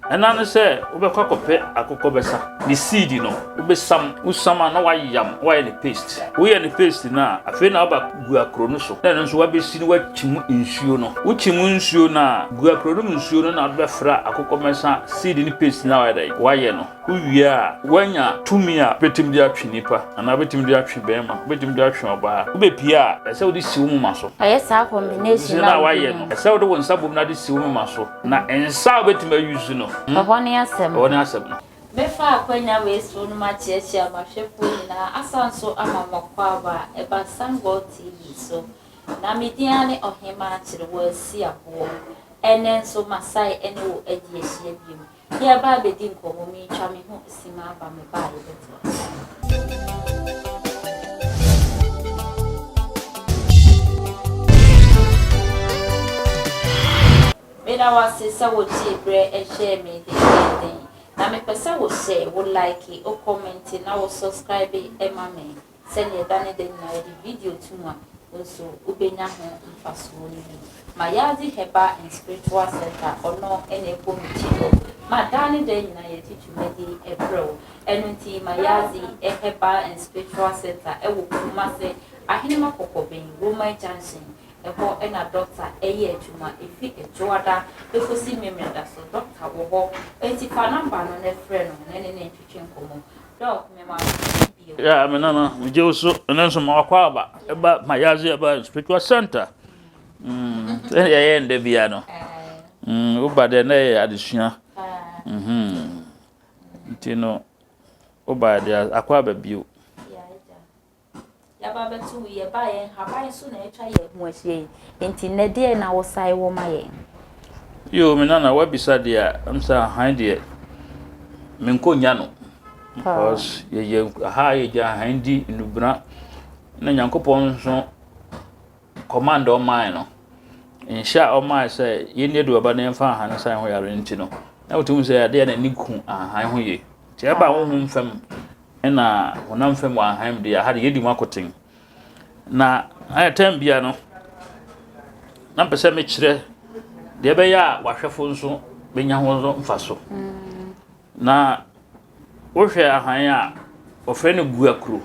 ɛna ne sɛ wobɛkɔ akɔpɛ akokomesa ne seed no wobɛsam wosam na wayam wayɛ ne paste woyɛ ne paste na afei na woba gu akro no so na ɛno nso wabɛsi no wakyim nsuo no wokyim nsuo na gu akro no nsuo no na wobɛfra akokomesa seed ne paste na wayɛ no wowie a wanya tumi a betim de atwe nipa ana betim de atwe bɛma betim de atwe ɔbaa wobɛpie a ɛsɛ wode si wo moma so ɛyɛ saa combination na wayɛ no ɛsɛ wode wo nsa bom na de si wo moma so na ɛnsa wobɛtim ayusu no ɔhɔ ne asɛm mefa akwanya we so no ma chiachia ma hwefo nyina asanso ama mɔkɔ aba eba Sango TV so na media ne ɔhema kyerɛ wɔ asi abo ɛnɛ nso masai ɛne wo adi ahyia biem ya ba bedi nkomo mi twa me ho sima aba me ba ye beto Mena wase sa wo tie bre e share me den na me pesa wo share wo like o comment na wo subscribe e ma me send ye dane den na di video tuma so ubenya ho mfaso ni Mayazzi Herbal and Spiritual Center ono ene ko michiro ma dane den na ye titu medi e bro enunti Mayazzi Herbal and Spiritual Center e wo kumase ahene makokoben Roman Johnson eho ena doctor eye atuma efi ejoada efosi memenda so doctor wo ho enti fa number no ne frɛ no ne twetwe nkomo doc me ma ya me nana me je so nenso ma kwa aba eba Mayazzi Herbal Spiritual Center ende bia no uba de na adesua ntino uba de akwa ba bio ya ba betu ye ba ye haban so na etwa ye hu ahie enti ne de na wo sai wo ma ye yo me nana wa bisa de amsa han de me nkonya no because ye ha ye ja han di nubra na Nyankopɔn so command o man no insha o man say ye ne do ba na fa han sai ho yare nti no na wotum say ade na ni ku han ho ye ti e ba wo hu mfam ena wonam fam wa han de ha de yedi makoten na aya time bia no na pese me kire de be ya wahwefo nso benya ho nso mfaso na wo hwe ahan a ofre ne guakru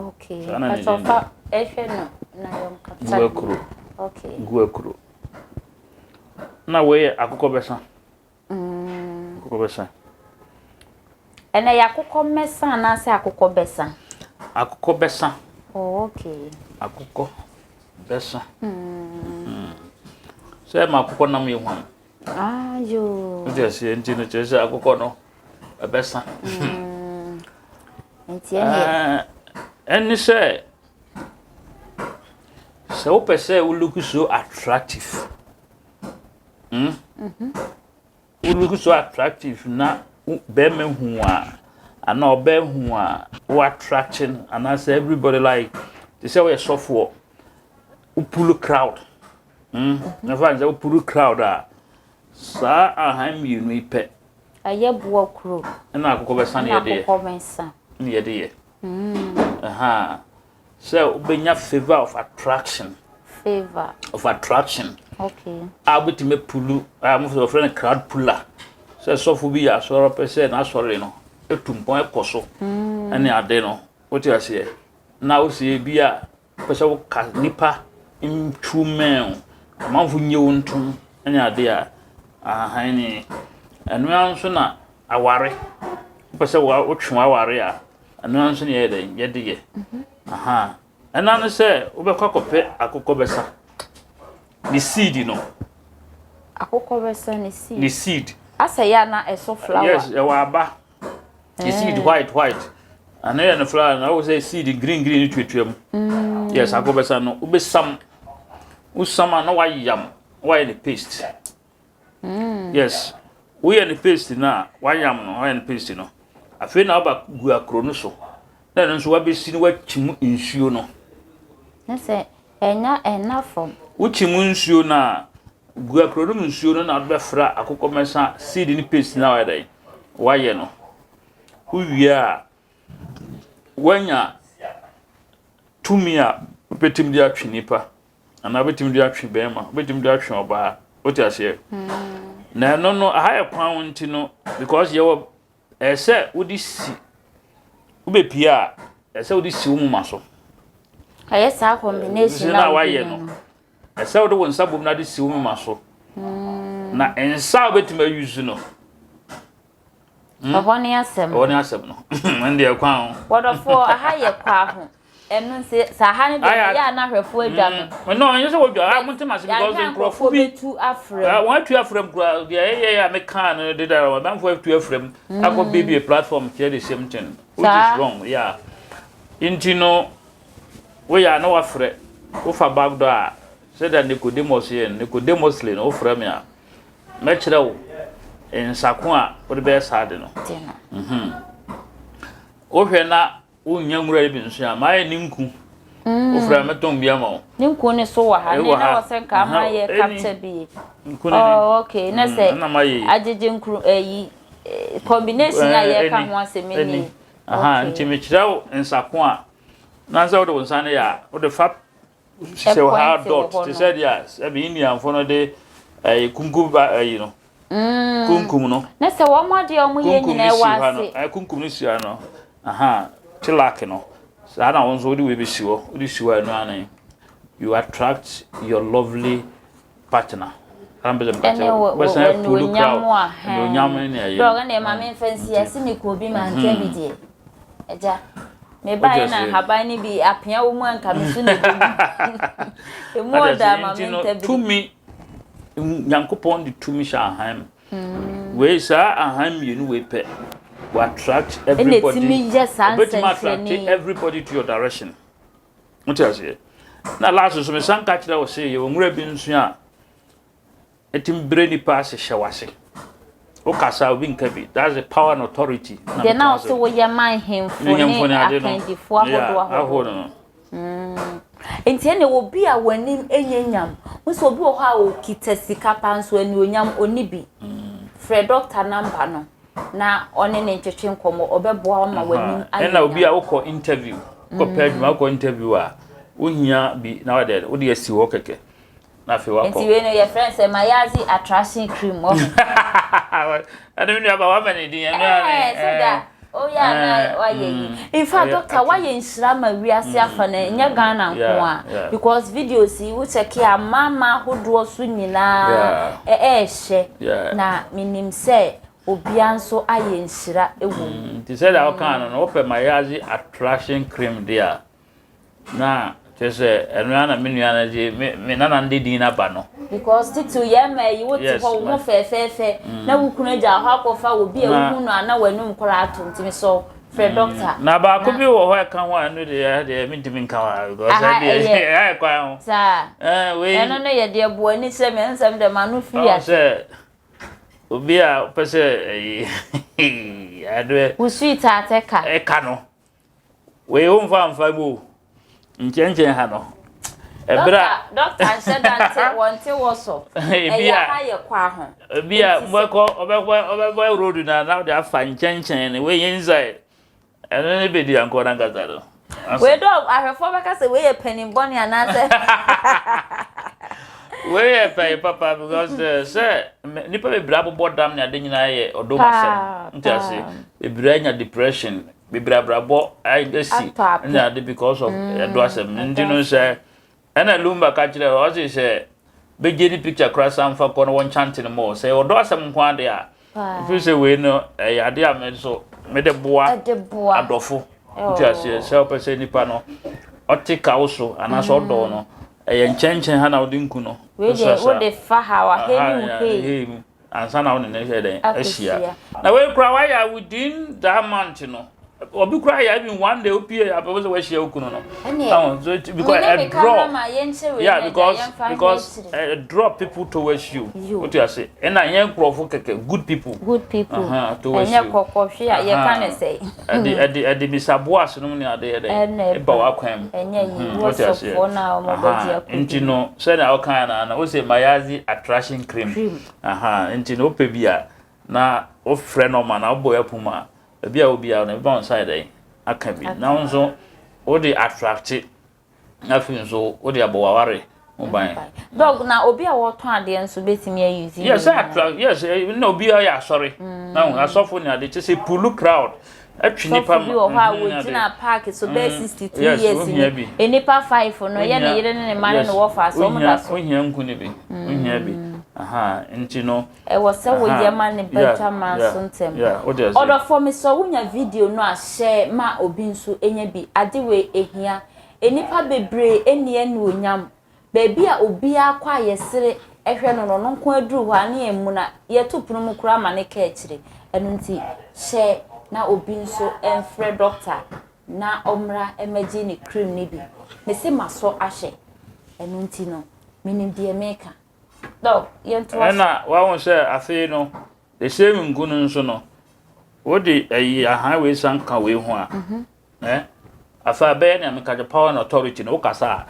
okay so fa ehwe no na yom kapta guakru na we akokomesa akokomesa ena akokomesa na se akokomesa oh okay akokomesa se ma akoko na me hwan yo odi ase enti no chese akoko no ebesa enti eni se o pese we look so attractive we look so attractive na be me hu a ana obe hu a we attraction and as everybody like they say we suffer pull crowd na fa say pull crowd a sa aham you no ipe aye buo kro na akokobesa na ye de so ubenya favor of attraction okay abiti me pulu am for friend crowd puller so sofo bi ya so pese na sori no etumpon ekoso ene ade no woti ase na wo se bi a pese wo ka nipa intrumen amanfo nyewo ntum ene ade a ahan ni enu anso na aware pese wo twa aware a enu anso ne ye de ena no se wo be kwakope akokomesa the seed no akokomesa the seed asa ya na eso flower yes e wa aba the seed white and then the flower na wo say seed green twetwam yes akokomesa no wo be sam usama na wayam why the paste yes we are the paste na wayam no why the paste no afei na aba gu akro no so na nso wabesi no wakyim nsuo no na se enya from ukyim nsuo na gu akro no nsuo no na bɛfra akokomesa seed ni paste na wayɛ no uwie a wanya tumi a betim de atwe nipa ana betim de atwe bɛma betim de atwe ɔbaa what you say na no aha ekwan wonti no because you say wodi si ube pia say wodi si wo mu maso aye sa combination na waye no say wodi won sabom na di si wo mu maso na ensa obetuma use no Oboni asem no ende ekwan wodofo aha ye kwa ho enu se sa ha ne de ya na hwefo adwa no you say wodwa amuntima se because nkrofo bi tu afrem one tu afrem kura yeah me can de da wa ban for tu afrem akọ baby platform share the same thing which is wrong yeah intino we are no afre wo fa bag do a say that Nicodemus le no frem ya me kire wo ensako a wo de be saade no o hwe na unya nwura bi nso ya ma ye ninku o fra meton bia ma ninku ne so wa ha ne na wosen ka ma ye capture bi oh okay na say ajeje nkuru combination ya ye ka ho asemeni nti me kira nsako a na nsa wo de wonsa ya wo de fa se wo ha dot te said yes e bi indian fo no de kunkum ba no kunkum no na say wo mo de o mo ye nyina e wase kunkum no sia no tilake no sana wonso odi we be siwo odi siwo anu anan you attract your lovely partner ambe dem kache wese pulu crowd no nyam ne aye doga ne ma me fancy asi ni ko bi ma nke bi die eja me bai na haban ni bi apia wo mu anka me su ne bi e mo da ma me ntabi to me yankopon di to me sha han we sa aham yenu we pe will attract everybody. Everybody to your direction. What you say? Now last so me san catch that was say you nwura bi nso a etim breni pass shawase. O kasa obi nka bi. That's the power and authority. Then now so we your mind him for akandi fo ahodo. Enti ene obi a wanim enyanyam. Wo so obi wo ha o kitasika panso ani onyam oni bi. Fred doctor number no. Na one ne ntwetwe nkomo obeboa ma wanim ayi na obi a wokọ interview ko page ma wokọ interview a wohia bi na wade wo de asi wo keke na fe wakọ enti we no your friend say Mayazzi attraction cream o ade mi aba wa mani din enu ani so that oh yeah na waye in fact doctor waye nsira ma wiase afa na nya Ghana nko a because videos wo check ya mama hodo so nyina hye na minim say obianso ayenshira ewum ti said how can no open Mayazzi attraction cream there na tese enu na menu na je me na ndedi na ba no because titu ye ma yi wo ti ho mo fe na wukunu ja ho akofa obi ewu no ana wanum kora atom ti so Fred doctor na ba ko bi wo ho kan ho anu de me ntimi kan wa because I kwa ho sa we eno no ye de bo ani se me nsam de manu fi ya obi a pese adwe usuita ateka eka no we o mfa go nchenchen ha no ebra doctor said that wanti woso eya ha ye kwa ho obi a mbeko obekwa road na de afa nchenchen ne we yenzai eno ne bedi anko na ngazaro we do ahwefo beka se we ye penimboni anase we pay papa because say nipa be bra bobo dam na de nyina ye odomasem ntase be bra nya depression be bra brabo I see na de because of edosem ndino say ana lumba ka kire o say be gedi picture cross am fa kono won chanting more say odosem nko ade a if say we no ade a me so me de boa adofo ntase say person nipa no otika uso ana so do no enchenchen ha na odinku no we de fa ha wa he ansa na won ne hede ahia na we kura wa ya within that month no obi kura ya even one day opie abose we hia okuno no so because a draw because draw people towards you what you say and na yen crofo keke good people towards you enya kokofwe ya can say ade misaboas no ne ade e ba wa kwan enya yi what you say na omobodi akọ ntino say na o kan na o say Mayazzi attraction cream ntino opebia na o frɛ no ma na o boy apuma bia obia na be on side ai aka bi na nso o de attract na fi nso o de abowaware Oban. Dog na obi a woton ade nso betimi use. Yes, yes, no obi ya sorry. Now asofo ni ade say pulu crowd. Atwi nipa ma. So ha wo gina park so be 62 years ni. Enipa 5 no ye ne yire ne mane no wo fa so mo da so. Ohia nku ne bi. Ohia bi. Aha, enti no. E wo se wo ye ma ne better man so ntem. Order for me so wonya video no a share ma obi nso enya bi ade we ehia. Enipa bebre eni enu onyam. Baby a obi akwa yesere ehwe no no nko aduru hwa na emu na yetupunu mu kura ma ne ka akire enu nti she na obi nso enfre doctor na omra emeji ni cream ni bi me se maso ahye enu nti no minim die meka do yento na wa won se afi no the same ngunu nso no wodi ayi aha we sanka we ho a afa be na me ka power and authority no kasa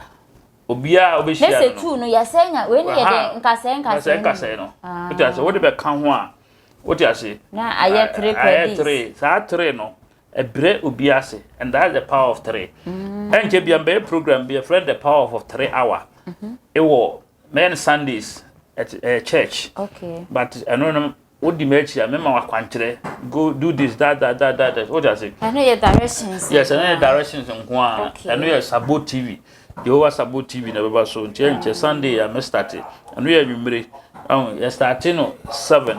obia obehia no. Nese tu no yasenya we ni ye de nkase no. What you say what be kan ho a what you say na aye 3 credits. Aye 3 sa 3 no ebre obia se and that's the power of 3. Enke bia be program be a friend the power of 3 hour. Ewo men Sundays at church. Okay. But I know what the match I remember kwantre go do this that what you say. I know your directions. Yes, I know your directions on kwa. I know your Sabo TV. The over Sabo TV na baba so nche Sunday I start and we anwumre you start no 7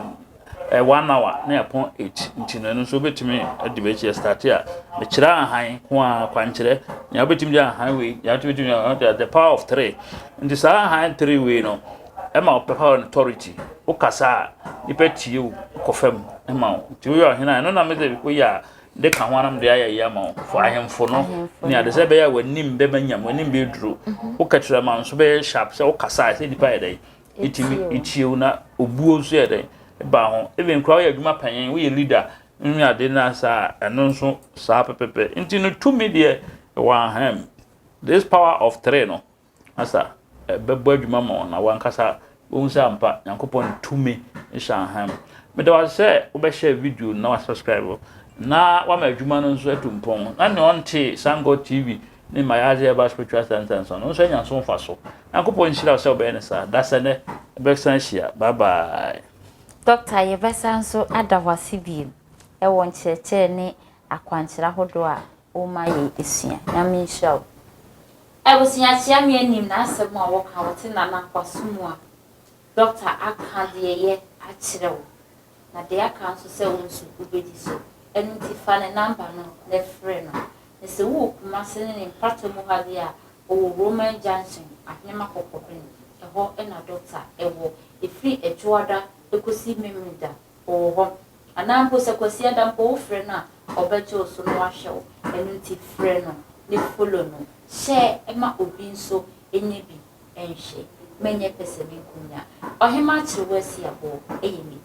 1 hour na upon 8 nti no so betimi adi be chi start a me kira ahan kwa kwankyere ya betimi dia ahan we ya betimi the power of 3 nti sa ahan 3 we no e ma power and authority o kasa ipeti u kofam e ma nti we ahina no na me de ko ya de ka hwanam de ayaya ma fo ahemfo no ni ade se be ya wanim be manyam wanim be duro o katira ma nso be sharp se o kasa se dipa ya dai itimi ichiu na obuo nso ya dai ba ho even kwa ya adwuma panyen we leader nmi ade na sa eno nso sa pepepe nti no to media wa ham this power of 3 no asa bebo adwuma ma na wan kasa wonsa ampa yankopon tumi sha ham me da wa se wo be share video na wa subscribe na wa ma adwuma no nso atumpon na ne onte Sango TV ni Mayazzi about spiritual sentence no nso nya so fa so yankopon shira se obe ne sa da se ne be san shia bye bye. Doctor yebesa nso adawasi bi e won cheche ne akwankyera hodo a o ma ye esua na me show e wo sia chia me anim na asem a wo ka wote na na kwasumu a doctor aka de ye akire wo na de aka nso se wo nsu ubedi so enu ti fa ne number no ne free no ne se wo kuma se ne pato mu ha de a o Roman Junction ahnema kokopin e ho e na doctor e wo e free e chuada ekosi memida oho anampo se kwasi adampo wo frɛ no a obeche oso no ahyew enu nti frɛ no ne follow no share ema obi nso enye bi enhye menye pese me kunya ohema kyerewasi abo eyemi